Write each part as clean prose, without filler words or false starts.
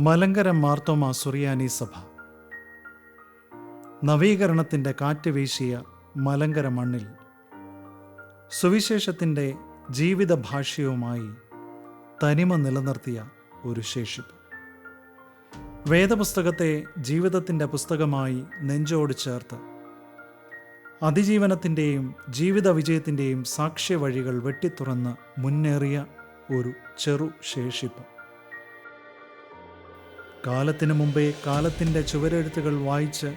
മലങ്കര മാർത്തോമാ സുറിയാനി സഭ നവീകരണത്തിൻ്റെ കാറ്റ് വീശിയ മലങ്കര മണ്ണിൽ സുവിശേഷത്തിൻ്റെ ജീവിത ഭാഷ്യവുമായി തനിമ നിലനിർത്തിയ ഒരു ശേഷിപ്പ്. വേദപുസ്തകത്തെ ജീവിതത്തിൻ്റെ പുസ്തകമായി നെഞ്ചോട് ചേർത്ത് അതിജീവനത്തിൻ്റെയും ജീവിത വിജയത്തിൻ്റെയും സാക്ഷ്യവഴികൾ വെട്ടിത്തുറന്ന് മുന്നേറിയ ഒരു ചെറു ശേഷിപ്പ്. കാലത്തിനു മുമ്പേ കാലത്തിൻ്റെ ചുവരെഴുത്തുകൾ വായിച്ച്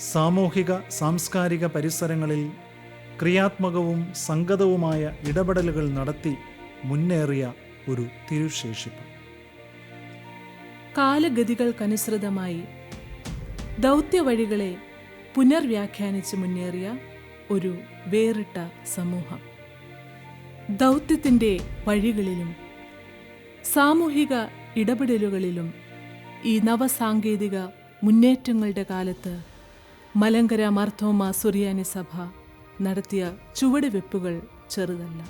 സാമൂഹിക സാംസ്കാരിക പരിസരങ്ങളിൽ ക്രിയാത്മകവും സംഗതവുമായ ഇടപെടലുകൾ നടത്തി മുന്നേറിയ ഒരു തിരുശേഷിപ്പ്. കാലഗതികൾക്കനുസൃതമായി ദൗത്യവഴികളെ പുനർവ്യാഖ്യാനിച്ച് മുന്നേറിയ ഒരു വേറിട്ട സമൂഹം. ദൗത്യത്തിൻ്റെ വഴികളിലും സാമൂഹിക ഇടപെടലുകളിലും ഈ നവസാങ്കേതിക മുന്നേറ്റങ്ങളുടെ കാലത്ത് മലങ്കര മാർത്തോമാ സുറിയാനി സഭ നടത്തിയ ചുവടുവെപ്പുകൾ ചെറുതല്ല.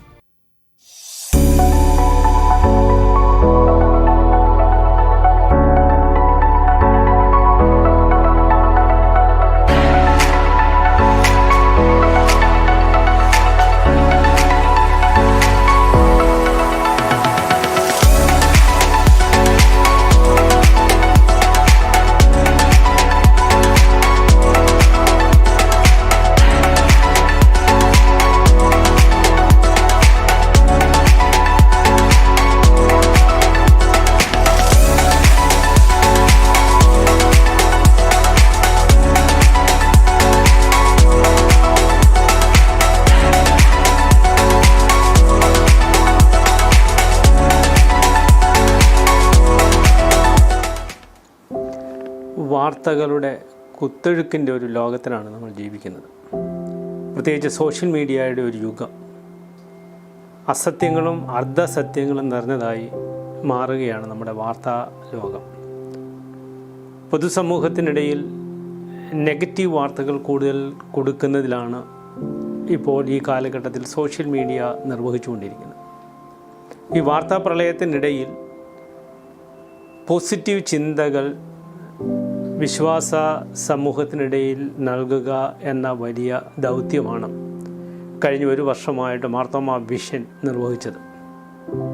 വാർത്തകളുടെ കുത്തൊഴുക്കിൻ്റെ ഒരു ലോകത്തിലാണ് നമ്മൾ ജീവിക്കുന്നത്. പ്രത്യേകിച്ച് സോഷ്യൽ മീഡിയയുടെ ഒരു യുഗം. അസത്യങ്ങളും അർദ്ധസത്യങ്ങളും നിറഞ്ഞതായി മാറുകയാണ് നമ്മുടെ വാർത്താ ലോകം. പൊതുസമൂഹത്തിനിടയിൽ നെഗറ്റീവ് വാർത്തകൾ കൂടുതൽ കൊടുക്കുന്നതിലാണ് ഇപ്പോൾ ഈ കാലഘട്ടത്തിൽ സോഷ്യൽ മീഡിയ നിർവഹിച്ചുകൊണ്ടിരിക്കുന്നത്. ഈ വാർത്താ പ്രളയത്തിനിടയിൽ പോസിറ്റീവ് ചിന്തകൾ വിശ്വാസ സമൂഹത്തിനിടയിൽ നൽകുക എന്ന വലിയ ദൗത്യമാണ് കഴിഞ്ഞ ഒരു വർഷമായിട്ട് മാർത്തോമാ വിഷൻ നിർവഹിച്ചത്.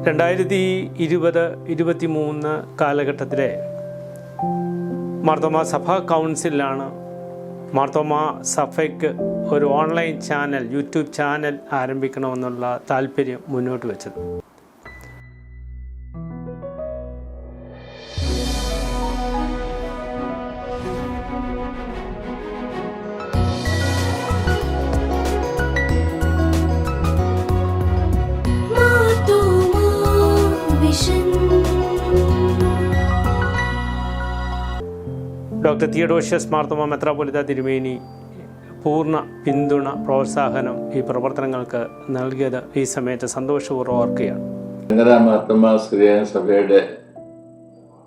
2020-23 കാലഘട്ടത്തിലെ മാർത്തോമാ സഭാ കൗൺസിലാണ് മാർത്തോമാ സഭയ്ക്ക് ഒരു ഓൺലൈൻ ചാനൽ, യൂട്യൂബ് ചാനൽ ആരംഭിക്കണമെന്നുള്ള താല്പര്യം മുന്നോട്ട് വെച്ചത്. ഡോക്ടർ തിയഡോഷ്യസ് മാർത്തോമാ മെത്രാപ്പൊലീത്ത തിരുമേനി പൂർണ്ണ പിന്തുണ, പ്രോത്സാഹനം ഈ പ്രവർത്തനങ്ങൾക്ക് നൽകിയത് ഈ സമയത്ത് സന്തോഷപൂർവ്വം ഓർക്കുകയാണ്. മലങ്കര മാർത്തോമാ സുറിയാനി സഭയുടെ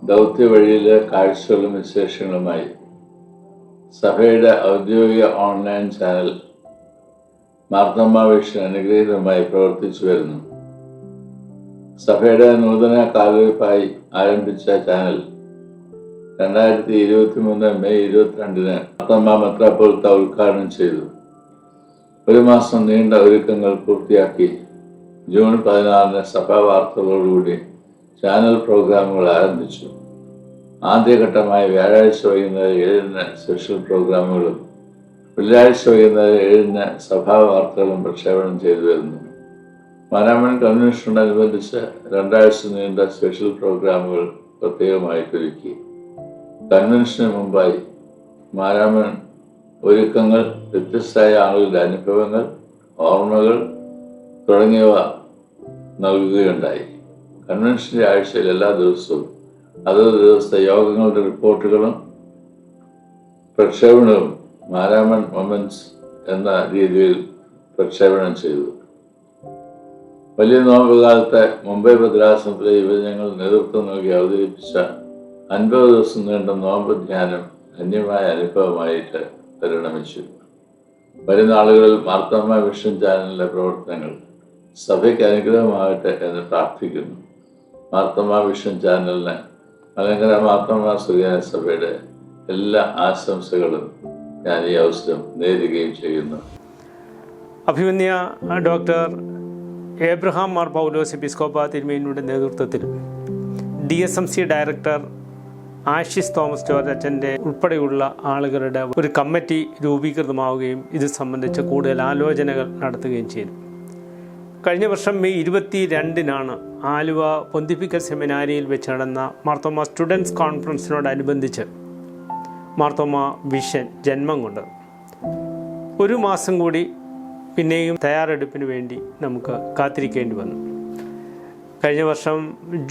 ദൗത്യ വഴിയിലെ കാഴ്ചകളും വിശേഷങ്ങളുമായി സഭയുടെ ഔദ്യോഗിക ഓൺലൈൻ ചാനൽ മാർത്തോമാ വിഷൻ അനുഗ്രഹീതമായി പ്രവർത്തിച്ചു വരുന്നു. സഭയുടെ നൂതന കാൽവയ്പായി ആരംഭിച്ച ചാനൽ 2023 മെയ് 22 മാർത്തോമാ മെത്രാപ്പൊലീത്ത ഉദ്ഘാടനം ചെയ്തു. ഒരു മാസം നീണ്ട ഒരുക്കങ്ങൾ പൂർത്തിയാക്കി ജൂൺ 16 സഭാ വാർത്തകളോടുകൂടി ചാനൽ പ്രോഗ്രാമുകൾ ആരംഭിച്ചു. ആദ്യഘട്ടമായി വ്യാഴാഴ്ച വൈകുന്നേരം 7 സ്പെഷ്യൽ പ്രോഗ്രാമുകളും വെള്ളിയാഴ്ച വൈകുന്നേരം 7 സഭാ വാർത്തകളും പ്രക്ഷേപണം ചെയ്തു വരുന്നു. മാരാമൺ കൺവെൻഷനോടനുബന്ധിച്ച് 2 ആഴ്ച നീണ്ട സ്പെഷ്യൽ പ്രോഗ്രാമുകൾ പ്രത്യേകമായി ഒരുക്കി. കൺവെൻഷന് മുമ്പായി മാരാമൺ ഒരുക്കങ്ങൾ, വ്യത്യസ്തമായ ആളുകളുടെ അനുഭവങ്ങൾ, ഓർമ്മകൾ തുടങ്ങിയവ നൽകുകയുണ്ടായി. കൺവെൻഷൻ്റെ ആഴ്ചയിൽ എല്ലാ ദിവസവും അതത് ദിവസത്തെ യോഗങ്ങളുടെ റിപ്പോർട്ടുകളും പ്രക്ഷേപണവും മാരാമൺ മൊമെന്റ്സ് എന്ന രീതിയിൽ പ്രക്ഷേപണം ചെയ്തു. വലിയ നോമ്പ് കാലത്തെ മുംബൈ ഭദ്രാസനത്തിലെ യുവജനങ്ങൾ നേതൃത്വം നൽകി അവതരിപ്പിച്ച 50 ദിവസം നീണ്ട നോമ്പ് ധ്യാനം അന്യമായ അനുഭവമായിട്ട് പരിണമിച്ചു. വരുന്ന ആളുകളിൽ മാർത്തോമാ വിഷൻ ചാനലിലെ പ്രവർത്തനങ്ങൾ സഭയ്ക്ക് അനുഗ്രഹമാകട്ടെ എന്ന് പ്രാർത്ഥിക്കുന്നു. മാർത്തോമാ വിഷൻ ചാനലിന് മലങ്കര മാർത്തോമാ സുറിയാനി സഭയുടെ എല്ലാ ആശംസകളും ഞാൻ ഈ അവസരം നേരുകയും ചെയ്യുന്നു. അഭിമന്യ ഡോക്ടർ ഏബ്രഹാം മാർ പൗലോസ് എപ്പിസ്കോപ്പ തിരുമേനിയുടെ നേതൃത്വത്തിൽ DSMC director Ashis Thomas George അച്ഛൻ്റെ ഉൾപ്പെടെയുള്ള ആളുകളുടെ ഒരു കമ്മിറ്റി രൂപീകൃതമാവുകയും ഇത് സംബന്ധിച്ച് കൂടുതൽ ആലോചനകൾ നടത്തുകയും ചെയ്തു. കഴിഞ്ഞ വർഷം മെയ് 22-നാണ് ആലുവ പൊന്തിഫിക്കൽ സെമിനാരിയിൽ വെച്ച് നടന്ന മാർത്തോമ സ്റ്റുഡൻസ് കോൺഫറൻസിനോടനുബന്ധിച്ച് മാർത്തോമ വിഷൻ ജന്മം കൊണ്ടത്. ഒരു മാസം കൂടി പിന്നെയും തയ്യാറെടുപ്പിന് വേണ്ടി നമുക്ക് കാത്തിരിക്കേണ്ടി വന്നു. കഴിഞ്ഞ വർഷം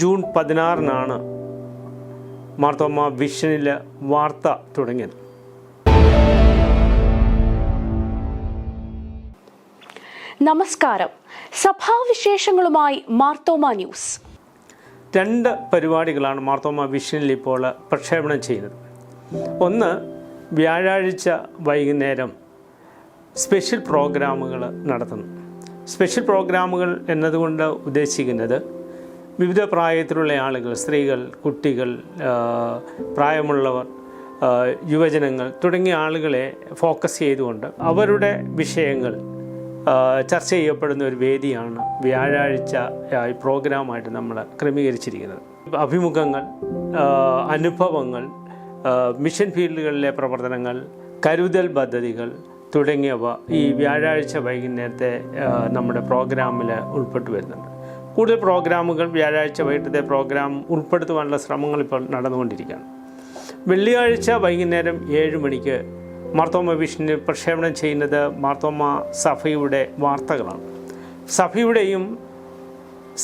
ജൂൺ 16-നാണ് മാർത്തോമ വിഷനിൽ വാർത്ത തുടങ്ങിയത്. നമസ്കാരം. സഭാവിശേഷങ്ങളുമായി മാർത്തോമ ന്യൂസ്. 2 പരിപാടികളാണ് മാർത്തോമ വിഷനിൽ ഇപ്പോൾ പ്രക്ഷേപണം ചെയ്യുന്നത്. ഒന്ന്, വ്യാഴാഴ്ച വൈകുന്നേരം സ്പെഷ്യൽ പ്രോഗ്രാമുകൾ നടത്തുന്നു. സ്പെഷ്യൽ പ്രോഗ്രാമുകൾ എന്നതുകൊണ്ട് ഉദ്ദേശിക്കുന്നത് വിവിധ പ്രായത്തിലുള്ള ആളുകൾ, സ്ത്രീകൾ, കുട്ടികൾ, പ്രായമുള്ളവർ, യുവജനങ്ങൾ തുടങ്ങിയ ആളുകളെ ഫോക്കസ് ചെയ്തുകൊണ്ട് അവരുടെ വിഷയങ്ങൾ ചർച്ച ചെയ്യപ്പെടുന്ന ഒരു വേദിയാണ് വ്യാഴാഴ്ച പ്രോഗ്രാമായിട്ട് നമ്മൾ ക്രമീകരിച്ചിരിക്കുന്നത്. അഭിമുഖങ്ങൾ, അനുഭവങ്ങൾ, മിഷൻ ഫീൽഡുകളിലെ പ്രവർത്തനങ്ങൾ, കരുതൽ പദ്ധതികൾ തുടങ്ങിയവ ഈ വ്യാഴാഴ്ച വൈകുന്നേരത്തെ നമ്മുടെ പ്രോഗ്രാമിൽ ഉൾപ്പെട്ടു വരുന്നുണ്ട്. കൂടുതൽ പ്രോഗ്രാമുകൾ വ്യാഴാഴ്ച വൈകിട്ടത്തെ പ്രോഗ്രാം ഉൾപ്പെടുത്തുവാനുള്ള ശ്രമങ്ങൾ ഇപ്പോൾ നടന്നുകൊണ്ടിരിക്കുകയാണ്. വെള്ളിയാഴ്ച വൈകുന്നേരം 7 മണിക്ക് മാർത്തോമ വിഷനിൽ പ്രക്ഷേപണം ചെയ്യുന്നത് മാർത്തോമ സഭയുടെ വാർത്തകളാണ്. സഭയുടെയും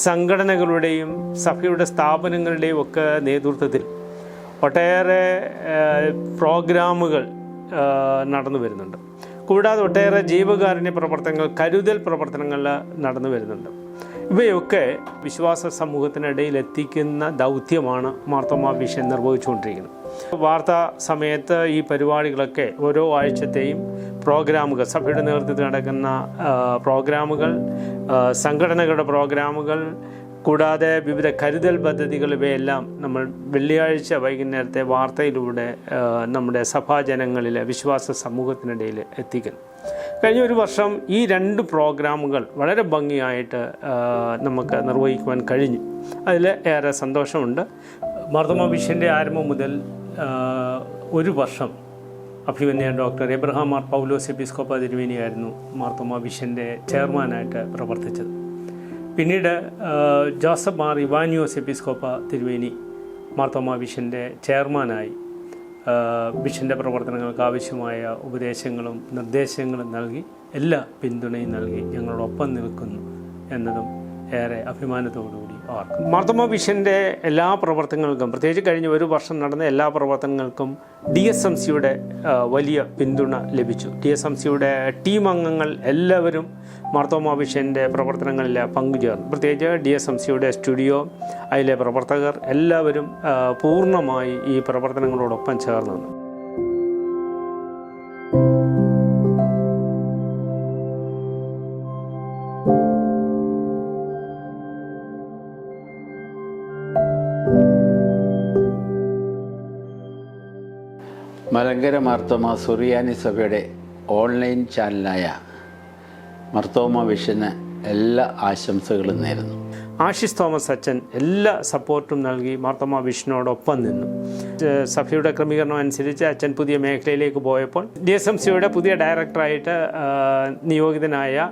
സംഘടനകളുടെയും സഭയുടെ സ്ഥാപനങ്ങളുടെയും ഒക്കെ നേതൃത്വത്തിൽ ഒട്ടേറെ പ്രോഗ്രാമുകൾ നടന്നു വരുന്നുണ്ട്. കൂടാതെ ഒട്ടേറെ ജീവകാരുണ്യ പ്രവർത്തനങ്ങൾ, കരുതൽ പ്രവർത്തനങ്ങൾ നടന്നു വരുന്നുണ്ട്. ഇവയൊക്കെ വിശ്വാസ സമൂഹത്തിനിടയിൽ എത്തിക്കുന്ന ദൗത്യമാണ് മാർത്തോമ വിഷൻ നിർവഹിച്ചുകൊണ്ടിരിക്കുന്നത്. വാർത്താ സമയത്ത് ഈ പരിപാടികളൊക്കെ ഓരോ ആഴ്ചത്തെയും പ്രോഗ്രാമുകൾ, സഭയുടെ നേതൃത്വത്തിൽ നടക്കുന്ന പ്രോഗ്രാമുകൾ, സംഘടനകളുടെ പ്രോഗ്രാമുകൾ, കൂടാതെ വിവിധ കരുതൽ പദ്ധതികൾ, ഇവയെല്ലാം നമ്മൾ വെള്ളിയാഴ്ച വൈകുന്നേരത്തെ വാർത്തയിലൂടെ നമ്മുടെ സഭാജനങ്ങളിലെ വിശ്വാസ സമൂഹത്തിനിടയിൽ എത്തിക്കുന്നു. കഴിഞ്ഞ ഒരു വർഷം ഈ 2 പ്രോഗ്രാമുകൾ വളരെ ഭംഗിയായിട്ട് നമുക്ക് നിർവഹിക്കുവാൻ കഴിഞ്ഞു. അതിൽ ഏറെ സന്തോഷമുണ്ട്. മാർത്തോമ വിഷൻ്റെ ആരംഭം മുതൽ ഒരു വർഷം അഭിമന്യ ഡോക്ടർ ഏബ്രഹാം മാർ പൗലോസ് എപ്പിസ്കോപ്പ തിരുമേനിയായിരുന്നു മാർത്തോമ വിഷൻ്റെ ചെയർമാനായിട്ട് പ്രവർത്തിച്ചത്. പിന്നീട് ജോസഫ് മാർ ഇവാനിയോസ് എപ്പിസ്കോപ്പ തിരുമേനി മാർത്തോമ വിഷൻ്റെ ചെയർമാനായി വിഷൻ്റെ പ്രവർത്തനങ്ങൾക്ക് ആവശ്യമായ ഉപദേശങ്ങളും നിർദ്ദേശങ്ങളും നൽകി എല്ലാ പിന്തുണയും നൽകി ഞങ്ങളോടൊപ്പം നിൽക്കുന്നു എന്നതും ഏറെ അഭിമാനത്തോടുകൂടി ഓർക്കുന്നു. മാർത്തോമ വിഷൻ്റെ എല്ലാ പ്രവർത്തനങ്ങൾക്കും, പ്രത്യേകിച്ച് കഴിഞ്ഞ ഒരു വർഷം നടന്ന എല്ലാ പ്രവർത്തനങ്ങൾക്കും DSMCയുടെ വലിയ പിന്തുണ ലഭിച്ചു. DSMCയുടെ ടീം അംഗങ്ങൾ എല്ലാവരും മാർത്തോമ വിഷൻ്റെ പ്രവർത്തനങ്ങളിൽ പങ്കുചേർന്നു. പ്രത്യേകിച്ച് DSMCയുടെ സ്റ്റുഡിയോ, അതിലെ പ്രവർത്തകർ എല്ലാവരും പൂർണ്ണമായി ഈ പ്രവർത്തനങ്ങളോടൊപ്പം ചേർന്നു. മലങ്കര മാർത്തോമ സുറിയാനി സഭയുടെ ഓൺലൈൻ ചാനലായ മാർത്തോമ വിഷന് എല്ലാ ആശംസകളും നേരുന്നു. ആഷിസ് തോമസ് അച്ഛൻ എല്ലാ സപ്പോർട്ടും നൽകി മാർത്തോമ വിഷനോടൊപ്പം നിന്നു. സഭയുടെ ക്രമീകരണം അനുസരിച്ച് അച്ഛൻ പുതിയ മേഖലയിലേക്ക് പോയപ്പോൾ DSMCയുടെ പുതിയ ഡയറക്ടറായിട്ട് നിയോഗിതനായ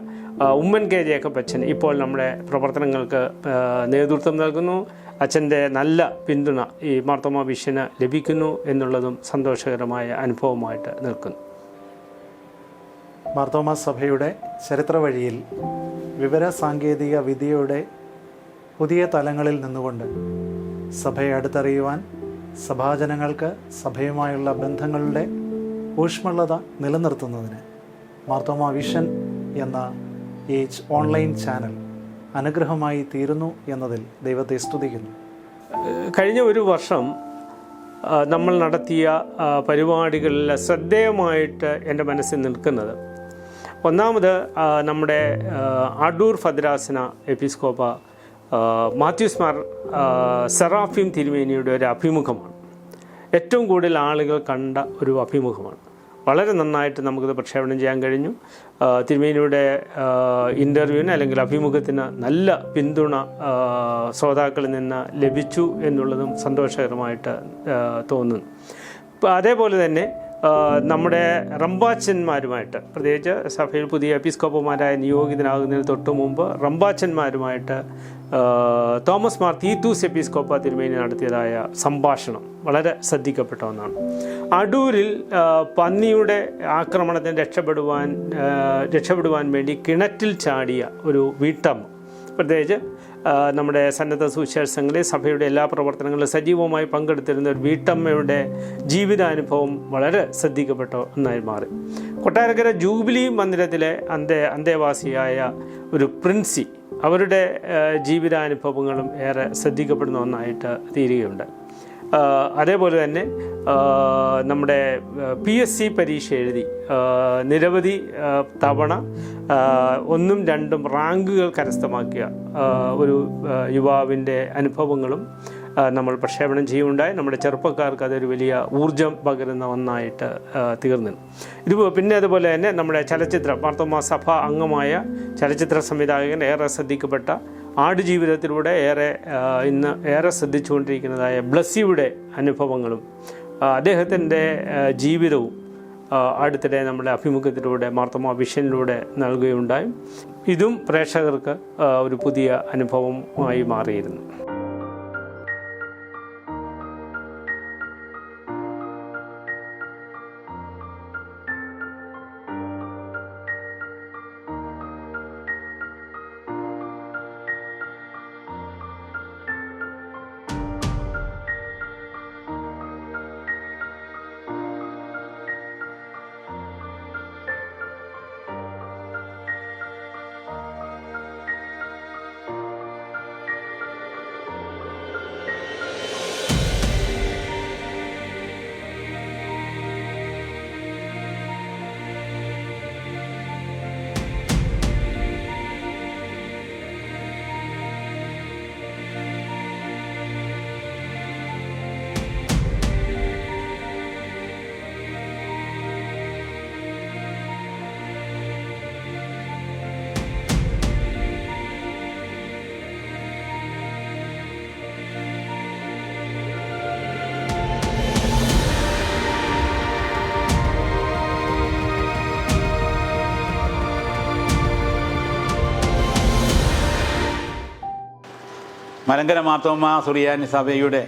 ഉമ്മൻ കെ ജേക്കബ് അച്ഛൻ ഇപ്പോൾ നമ്മുടെ പ്രവർത്തനങ്ങൾക്ക് നേതൃത്വം നൽകുന്നു. അച്ഛൻ്റെ നല്ല പിന്തുണ ഈ മാർത്തോമ വിഷന് ലഭിക്കുന്നു എന്നുള്ളതും സന്തോഷകരമായ അനുഭവമായിട്ട് നിൽക്കുന്നു. മാർത്തോമ സഭയുടെ ചരിത്ര വഴിയിൽ വിവര സാങ്കേതിക വിദ്യയുടെ പുതിയ തലങ്ങളിൽ നിന്നുകൊണ്ട് സഭയെ അടുത്തറിയുവാൻ, സഭാജനങ്ങൾക്ക് സഭയുമായുള്ള ബന്ധങ്ങളുടെ ഊഷ്മളത നിലനിർത്തുന്നതിന് മാർത്തോമ വിഷൻ എന്ന ഈ ഓൺലൈൻ ചാനൽ അനുഗ്രഹമായി തീരുന്നു എന്നതിൽ ദൈവത്തെ സ്തുതിക്കുന്നു. കഴിഞ്ഞ ഒരു വർഷം നമ്മൾ നടത്തിയ പരിപാടികളിൽ ശ്രദ്ധേയമായിട്ട് എൻ്റെ മനസ്സിൽ നിൽക്കുന്നത്, ഒന്നാമത് നമ്മുടെ അടൂർ ഭദ്രാസന എപ്പിസ്കോപ്പ മാത്യൂസ് മാർ സെറാഫീം തിരുമേനിയുടെ ഒരു അഭിമുഖമാണ്. ഏറ്റവും കൂടുതൽ ആളുകൾ കണ്ട ഒരു അഭിമുഖമാണ്. വളരെ നന്നായിട്ട് നമുക്കിത് പ്രക്ഷേപണം ചെയ്യാൻ കഴിഞ്ഞു. തിരുമേനിയുടെ ഇൻ്റർവ്യൂവിന് അല്ലെങ്കിൽ അഭിമുഖത്തിന് നല്ല പിന്തുണ ശ്രോതാക്കളിൽ നിന്ന് ലഭിച്ചു എന്നുള്ളതും സന്തോഷകരമായിട്ട് തോന്നുന്നു. അതേപോലെ തന്നെ നമ്മുടെ റമ്പാച്ചന്മാരുമായിട്ട്, പ്രത്യേകിച്ച് സഭയിൽ പുതിയ എപ്പിസ്കോപ്പമാരായ നിയോഗിതനാകുന്നതിന് തൊട്ട് മുമ്പ് റമ്പാച്ചന്മാരുമായിട്ട് തോമസ് മാർ തീത്തൂസ് എപ്പിസ്കോപ്പ തിരുമേനി നടത്തിയതായ സംഭാഷണം വളരെ ശ്രദ്ധിക്കപ്പെട്ട ഒന്നാണ്. അടൂരിൽ പന്നിയുടെ ആക്രമണത്തിന് രക്ഷപ്പെടുവാൻ വേണ്ടി കിണറ്റിൽ ചാടിയ ഒരു വീട്ടമ്മ, പ്രത്യേകിച്ച് നമ്മുടെ സന്നദ്ധ സുവിശേഷങ്ങളിൽ സഭയുടെ എല്ലാ പ്രവർത്തനങ്ങളിലും സജീവമായി പങ്കെടുത്തിരുന്ന ഒരു വീട്ടമ്മയുടെ ജീവിതാനുഭവം വളരെ ശ്രദ്ധിക്കപ്പെട്ട ഒന്നായി മാറി. കൊട്ടാരക്കര ജൂബിലി മന്ദിരത്തിലെ അന്തേവാസിയായ ഒരു പ്രിൻസി, അവരുടെ ജീവിതാനുഭവങ്ങളും ഏറെ ശ്രദ്ധിക്കപ്പെടുന്ന ഒന്നായിട്ട് തീരുകയുണ്ട്. അതേപോലെ തന്നെ നമ്മുടെ PSC പരീക്ഷ എഴുതി നിരവധി തവണ 1ഉം 2ഉം റാങ്കുകൾ കരസ്ഥമാക്കിയ ഒരു യുവാവിൻ്റെ അനുഭവങ്ങളും നമ്മൾ പ്രക്ഷേപണം ചെയ്യുകയുണ്ടായി. നമ്മുടെ ചെറുപ്പക്കാർക്ക് അതൊരു വലിയ ഊർജം പകരുന്ന ഒന്നായിട്ട് തീർന്നു. പിന്നെ അതുപോലെ തന്നെ നമ്മുടെ ചലച്ചിത്രം മാർത്തോമാ സഭ അംഗമായ ചലച്ചിത്ര സംവിധായകൻ, ഏറെ ശ്രദ്ധിക്കപ്പെട്ട ആടുജീവിതത്തിലൂടെ ഇന്ന് ഏറെ ശ്രദ്ധിച്ചുകൊണ്ടിരിക്കുന്നതായ ബ്ലസ്സിയുടെ അനുഭവങ്ങളും അദ്ദേഹത്തിൻ്റെ ജീവിതവും അടുത്തിടെ നമ്മുടെ അഭിമുഖത്തിലൂടെ മാർത്തോമാ വിഷനിലൂടെ നൽകുകയുണ്ടായി. ഇതും പ്രേക്ഷകർക്ക് ഒരു പുതിയ അനുഭവമായി മാറിയിരുന്നു. മലങ്കര മാർത്തോമാ സുറിയാനി സഭയുടെ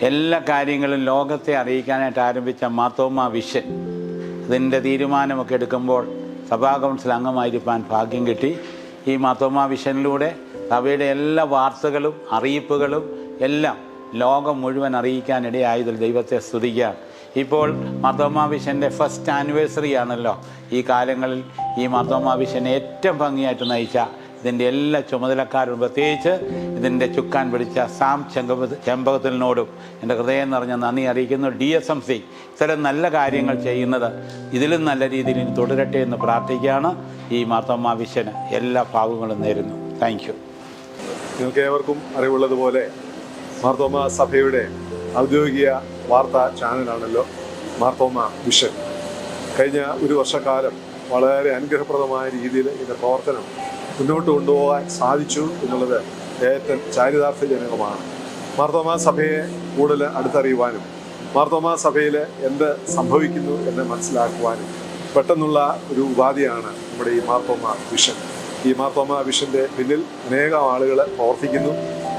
എല്ലാ കാര്യങ്ങളും ലോകത്തെ അറിയിക്കാനായിട്ട് ആരംഭിച്ച മാർത്തോമാ വിഷൻ, അതിൻ്റെ തീരുമാനമൊക്കെ എടുക്കുമ്പോൾ സഭാ കൗൺസിൽ അംഗമായിരിക്കാൻ ഭാഗ്യം കിട്ടി. ഈ മാർത്തോമാ വിഷനിലൂടെ സഭയുടെ എല്ലാ വാർത്തകളും അറിയിപ്പുകളും എല്ലാം ലോകം മുഴുവൻ അറിയിക്കാനിടയായതിൽ ദൈവത്തെ സ്തുതിക്കുക. ഇപ്പോൾ മാർത്തോമാ വിഷൻ്റെ ഫസ്റ്റ് ആനിവേഴ്സറി ആണല്ലോ. ഈ കാലങ്ങളിൽ ഈ മാർത്തോമാ വിഷനെ ഏറ്റവും ഭംഗിയായിട്ട് നയിച്ച ഇതിൻ്റെ എല്ലാ ചുമതലക്കാരും, പ്രത്യേകിച്ച് ഇതിൻ്റെ ചുക്കാൻ പിടിച്ച സാം ചെമ്പകത്തിനോടും എൻ്റെ ഹൃദയം നിറഞ്ഞ നന്ദി അറിയിക്കുന്നു. DSMC ഇത്തരം നല്ല കാര്യങ്ങൾ ചെയ്യുന്നത് ഇതിലും നല്ല രീതിയിൽ ഇനി തുടരട്ടെ എന്ന് പ്രാർത്ഥിക്കുകയാണ്. ഈ മാർത്തോമാ വിഷന് എല്ലാ ഭാവങ്ങളും നേരുന്നു. Thank U. നിങ്ങൾക്ക് ഏവർക്കും അറിവുള്ളതുപോലെ മാർത്തോമാ സഭയുടെ ഔദ്യോഗിക വാർത്താ ചാനലാണല്ലോ മാർത്തോമാ വിഷൻ. കഴിഞ്ഞ ഒരു വർഷക്കാലം വളരെ അനുഗ്രഹപ്രദമായ രീതിയിൽ ഇതിൻ്റെ പ്രവർത്തനം മുന്നോട്ട് കൊണ്ടുപോകാൻ സാധിച്ചു എന്നുള്ളത് ഏറ്റവും ചാരിതാർത്ഥ്യജനകമാണ്. മാർത്തോമാ സഭയെ കൂടുതൽ അടുത്തറിയുവാനും മാർത്തോമാ സഭയിൽ എന്ത് സംഭവിക്കുന്നു എന്ന് മനസ്സിലാക്കുവാനും പെട്ടെന്നുള്ള ഒരു ഉപാധിയാണ് നമ്മുടെ ഈ മാർത്തോമാ വിഷൻ. ഈ മാർത്തോമാ വിഷൻ്റെ പിന്നിൽ അനേകം ആളുകൾ പ്രവർത്തിക്കുന്നു.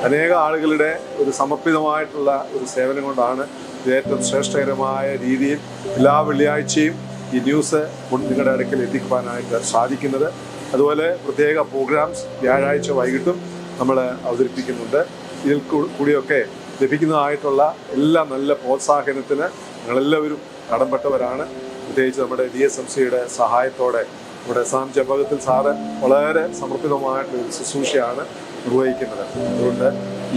അനേക ആളുകളുടെ ഒരു സമർപ്പിതമായിട്ടുള്ള ഒരു സേവനം കൊണ്ടാണ് ഇത് ഏറ്റവും ശ്രേഷ്ഠകരമായ രീതിയിൽ എല്ലാ വെള്ളിയാഴ്ചയും ഈ ന്യൂസ് നിങ്ങളുടെ അടുക്കൽ എത്തിക്കുവാനായിട്ട് സാധിക്കുന്നത്. അതുപോലെ പ്രത്യേക പ്രോഗ്രാംസ് വ്യാഴാഴ്ച വൈകിട്ടും നമ്മൾ അവതരിപ്പിക്കുന്നുണ്ട്. ഇതിൽ കൂടിയൊക്കെ ലഭിക്കുന്നതായിട്ടുള്ള എല്ലാ നല്ല പ്രോത്സാഹനത്തിന് ഞങ്ങളെല്ലാവരും കടംപെട്ടവരാണ്. പ്രത്യേകിച്ച് നമ്മുടെ DSMCയുടെ സഹായത്തോടെ നമ്മുടെ സാം ചെമ്പകത്തിൽ സാറ് വളരെ സമർപ്പിതമായിട്ടുള്ള ഒരു ശുശ്രൂഷയാണ് നിർവഹിക്കുന്നത്. അതുകൊണ്ട്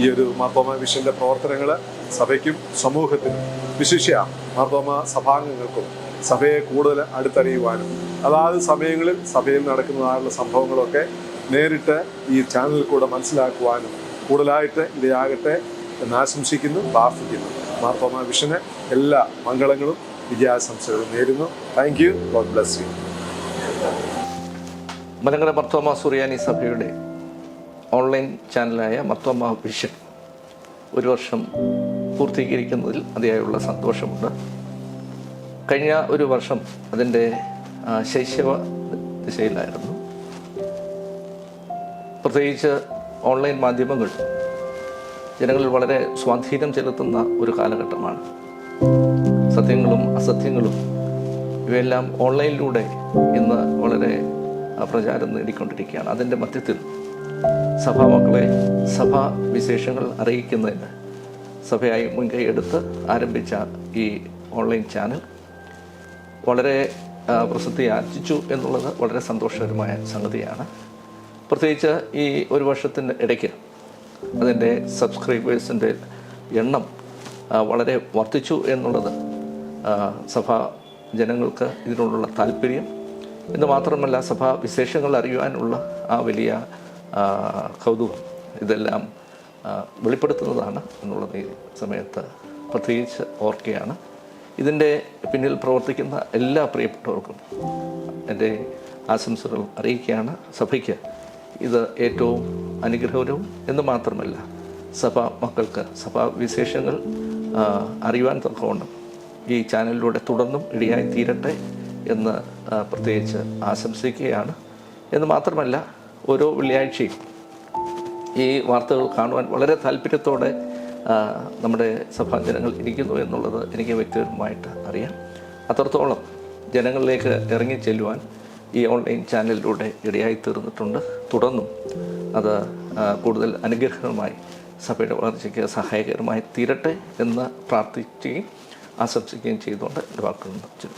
ഈ ഒരു മാർത്തോമാ വിഷൻ്റെ പ്രവർത്തനങ്ങൾ സഭയ്ക്കും സമൂഹത്തിനും വിശിഷ്യ മാർത്തോമാ സഭാംഗങ്ങൾക്കും സഭയെ കൂടുതൽ അടുത്തറിയുവാനും അതാത് സമയങ്ങളിൽ സഭയിൽ നടക്കുന്നതായുള്ള സംഭവങ്ങളൊക്കെ നേരിട്ട് ഈ ചാനലിൽ കൂടെ മനസ്സിലാക്കുവാനും കൂടുതലായിട്ട് ഇടയാകട്ടെ എന്ന് ആശംസിക്കുന്നു, പ്രാർത്ഥിക്കുന്നു. മാർത്തോമാ വിഷന് എല്ലാ മംഗളങ്ങളും വിജയാശംസകളും നേരുന്നു. Thank you. God bless you. Malankara Marthoma Suriyani സഭയുടെ ഓൺലൈൻ ചാനലായ മാർത്തോമാ വിഷൻ ഒരു വർഷം പൂർത്തീകരിക്കുന്നതിൽ അതിയായുള്ള സന്തോഷമുണ്ട്. കഴിഞ്ഞ ഒരു വർഷം അതിൻ്റെ ശൈശവ ദിശയിലായിരുന്നു. പ്രത്യേകിച്ച് ഓൺലൈൻ മാധ്യമങ്ങൾ ജനങ്ങളിൽ വളരെ സ്വാധീനം ചെലുത്തുന്ന ഒരു കാലഘട്ടമാണ്. സത്യങ്ങളും അസത്യങ്ങളും ഇവയെല്ലാം ഓൺലൈനിലൂടെ ഇന്ന് വളരെ പ്രചാരം നേടിക്കൊണ്ടിരിക്കുകയാണ്. അതിൻ്റെ മധ്യത്തിൽ സഭാ മക്കളെ സഭാ വിശേഷങ്ങൾ അറിയിക്കുന്നതിന് സഭയായി മുൻകൈ എടുത്ത് ആരംഭിച്ച ഈ ഓൺലൈൻ ചാനൽ വളരെ പ്രസിദ്ധി ആർജിച്ചു എന്നുള്ളത് വളരെ സന്തോഷകരമായ സംഗതിയാണ്. പ്രത്യേകിച്ച് ഈ ഒരു വർഷത്തിൻ്റെ ഇടയ്ക്ക് അതിൻ്റെ സബ്സ്ക്രൈബേഴ്സിൻ്റെ എണ്ണം വളരെ വർദ്ധിച്ചു എന്നുള്ളത് സഭാ ജനങ്ങൾക്ക് ഇതിനോടുള്ള താല്പര്യം എന്ന് മാത്രമല്ല സഭാ വിശേഷങ്ങൾ അറിയുവാനുള്ള ആ വലിയ കൗതുകം ഇതെല്ലാം വെളിപ്പെടുത്തുന്നതാണ് എന്നുള്ളത് ഈ സമയത്ത് പ്രത്യേകിച്ച് ഓർക്കുകയാണ്. ഇതിൻ്റെ പിന്നിൽ പ്രവർത്തിക്കുന്ന എല്ലാ പ്രിയപ്പെട്ടവർക്കും എൻ്റെ ആശംസകൾ അറിയിക്കുകയാണ്. സഭയ്ക്ക് ഇത് ഏറ്റവും അനുഗ്രഹകരവും എന്ന് മാത്രമല്ല സഭാ മക്കൾക്ക് സഭാ വിശേഷങ്ങൾ അറിയുവാൻ തക്കവണ്ണം ഈ ചാനലിലൂടെ തുടർന്നും ഇടയായി തീരട്ടെ എന്ന് പ്രത്യേകിച്ച് ആശംസിക്കുകയാണ്. എന്ന് മാത്രമല്ല ഓരോ വെള്ളിയാഴ്ചയും ഈ വാർത്തകൾ കാണുവാൻ വളരെ താല്പര്യത്തോടെ നമ്മുടെ സഭാജനങ്ങൾ ഇരിക്കുന്നു എന്നുള്ളത് എനിക്ക് വ്യക്തിപരമായിട്ട് അറിയാം. അത്രത്തോളം ജനങ്ങളിലേക്ക് ഇറങ്ങി ചെല്ലുവാൻ ഈ ഓൺലൈൻ ചാനലിലൂടെ ഇടയായി തീർന്നിട്ടുണ്ട്. തുടർന്നും അത് കൂടുതൽ അനുഗ്രഹമായി സഭയുടെ വളർച്ചയ്ക്ക് സഹായകരമായി തീരട്ടെ എന്ന് പ്രാർത്ഥിക്കുകയും ആശംസിക്കുകയും ചെയ്തുകൊണ്ട് എൻ്റെ വാക്കുകൾ നിർത്തുന്നു.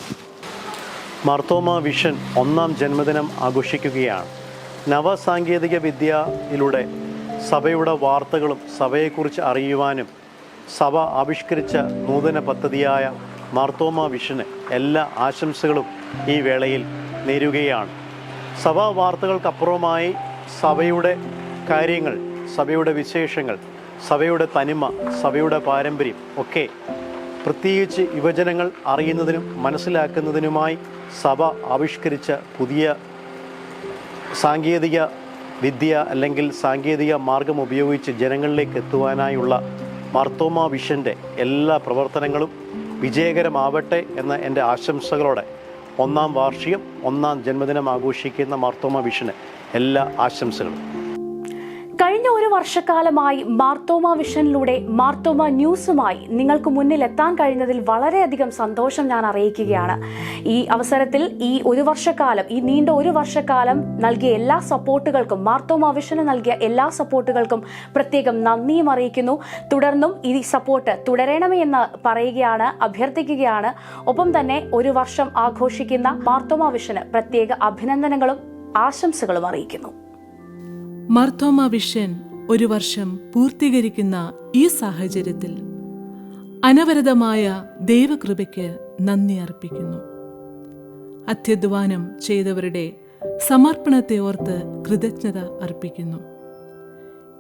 മാർത്തോമാ വിഷൻ 1-ാം ജന്മദിനം ആഘോഷിക്കുകയാണ്. നവസാങ്കേതിക വിദ്യയിലൂടെ സഭയുടെ വാർത്തകളും സഭയെക്കുറിച്ച് അറിയുവാനും സഭ ആവിഷ്കരിച്ച നൂതന പദ്ധതിയായ മാർത്തോമാ വിഷന് എല്ലാ ആശംസകളും ഈ വേളയിൽ നേരുകയാണ്. സഭാ വാർത്തകൾക്കപ്പുറമായി സഭയുടെ കാര്യങ്ങൾ, സഭയുടെ വിശേഷങ്ങൾ, സഭയുടെ തനിമ, സഭയുടെ പാരമ്പര്യം ഒക്കെ പ്രത്യേകിച്ച് യുവജനങ്ങൾ അറിയുന്നതിനും മനസ്സിലാക്കുന്നതിനുമായി സഭ ആവിഷ്കരിച്ച പുതിയ സാങ്കേതിക വിദ്യ അല്ലെങ്കിൽ സാങ്കേതിക മാർഗം ഉപയോഗിച്ച് ജനങ്ങളിലേക്ക് എത്തുവാനായുള്ള മാർത്തോമാ വിഷൻ്റെ എല്ലാ പ്രവർത്തനങ്ങളും വിജയകരമാവട്ടെ എന്ന എൻ്റെ ആശംസകളോടെ 1-ാം വാർഷികം 1-ാം ജന്മദിനം ആഘോഷിക്കുന്ന മാർത്തോമാ വിഷന് എല്ലാ ആശംസകളും. കഴിഞ്ഞ ഒരു വർഷക്കാലമായി മാർത്തോമാ വിഷനിലൂടെ മാർത്തോമാ ന്യൂസുമായി നിങ്ങൾക്ക് മുന്നിൽ എത്താൻ കഴിഞ്ഞതിൽ വളരെയധികം സന്തോഷം ഞാൻ അറിയിക്കുകയാണ്. ഈ അവസരത്തിൽ ഈ നീണ്ട ഒരു വർഷക്കാലം നൽകിയ എല്ലാ സപ്പോർട്ടുകൾക്കും, മാർത്തോമാ വിഷന് നൽകിയ എല്ലാ സപ്പോർട്ടുകൾക്കും പ്രത്യേകം നന്ദിയും അറിയിക്കുന്നു. തുടർന്നും ഈ സപ്പോർട്ട് തുടരണമേ എന്ന് പറയുകയാണ്, അഭ്യർത്ഥിക്കുകയാണ്. ഒപ്പം തന്നെ ഒരു വർഷം ആഘോഷിക്കുന്ന മാർത്തോമാ വിഷന് പ്രത്യേക അഭിനന്ദനങ്ങളും ആശംസകളും അറിയിക്കുന്നു. മാർത്തോമാ വിഷൻ ഒരു വർഷം പൂർത്തീകരിക്കുന്ന ഈ സാഹചര്യത്തിൽ അനവരതമായ ദൈവകൃപയ്ക്ക് നന്ദി അർപ്പിക്കുന്നു. അത്യധ്വാനം ചെയ്തവരുടെ സമർപ്പണത്തെ ഓർത്ത് കൃതജ്ഞത അർപ്പിക്കുന്നു.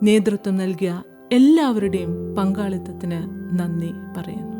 നേതൃത്വം നൽകിയ എല്ലാവരുടെയും പങ്കാളിത്തത്തിന് നന്ദി പറയുന്നു.